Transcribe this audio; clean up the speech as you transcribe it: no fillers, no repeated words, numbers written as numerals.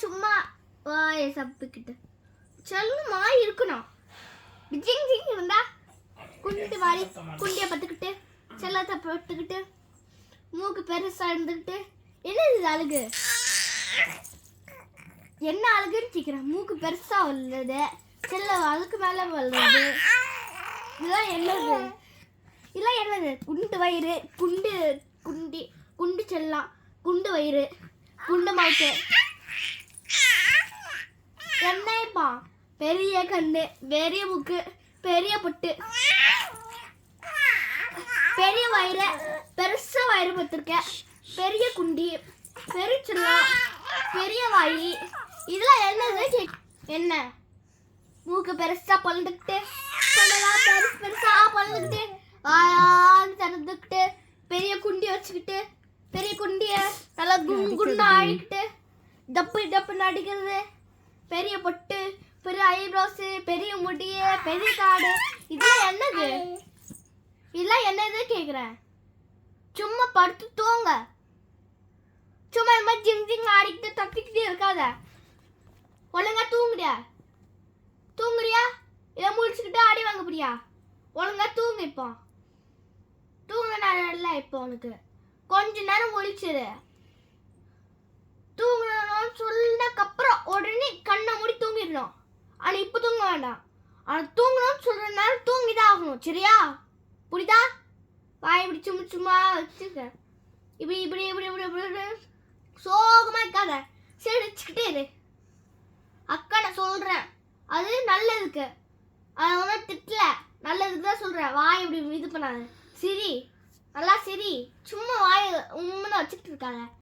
சும்மா வாயை சப்பிக்கிட்டு செல்லுமா இருக்கணும். ஜிங் ஜிங் இருந்தா குண்டு வாரி குண்டியை பத்துக்கிட்டு செல்லத்தை பத்துக்கிட்டு மூக்கு பெருசா இருந்துக்கிட்டு என்ன இது அழுகு? என்ன அழுகுன்னு கேட்குறேன். மூக்கு பெருசா வளருது, செல்ல அதுக்கு மேலே வளருது. இதெல்லாம் என்னது? இதெல்லாம் என்னது? குண்டு வயிறு, குண்டு குண்டி, குண்டு செல்லம், குண்டு வயிறு, குண்டு மவுத்து. என்னப்பா பெரிய கண்ணு, பெரிய மூக்கு, பெரிய பொட்டு, பெரிய வயிறு, பெருசா வயிறு பத்திருக்க, பெரிய குண்டி, பெரிய செல்லம், பெரிய வாயி. இதெல்லாம் என்னது? என்ன மூக்கு பெருசா பழந்துக்கிட்டு, பெருசு பெருசா பழந்துக்கிட்டு, திறந்துக்கிட்டு, பெரிய குண்டி வச்சுக்கிட்டு, பெரிய குண்டிய நல்லா குண்டு ஆடிக்கிட்டு, டப்பு டப்புன்னு அடிக்கிறது, பெரிய பொட்டு, பெரிய ஐப்ரோஸ், பெரிய முடிய, பெரிய காடு. இதெல்லாம் என்னது? இதெல்லாம் என்னது கேட்குறேன். சும்மா படுத்து தூங்க. சும்மா இந்த மாதிரி ஜிங் ஜிங் ஆடிக்கிட்டு தப்பிக்கிட்டே இருக்காத. ஒழுங்கா தூங்குறியா? தூங்குறியா இல்லை முடிச்சுக்கிட்டு ஆடி வாங்க போறியா? ஒழுங்கா தூங்கு. இப்போ தூங்கினா இல்லை. இப்போ உனக்கு கொஞ்ச நேரம் ஒழிச்சிரு. தூங்கணும்னு சொன்னதுக்கப்புறம் உடனே கண்ணை மூடி தூங்கிடணும். ஆனால் இப்போ தூங்க வேண்டாம். ஆனால் தூங்கணும்னு சொல்கிற நேரம் தூங்கிதான் ஆகணும். சரியா? புரியுதா? வாய் இப்படி சும்மா சும்மா வச்சுக்க. இப்படி இப்படி இப்படி இப்படி இப்படி சோகமாக இருக்காத. சிரிச்சுக்கிட்டே இரு. அக்கா நான் சொல்கிறேன், அது நல்லதுக்கு. அதை வந்து திட்டல, நல்லதுக்கு தான் சொல்கிறேன். வாய் இப்படி இது பண்ணாத. சரி, நல்லா சரி. சும்மா வாய் உம்முன்னு வச்சுக்கிட்டு இருக்காத.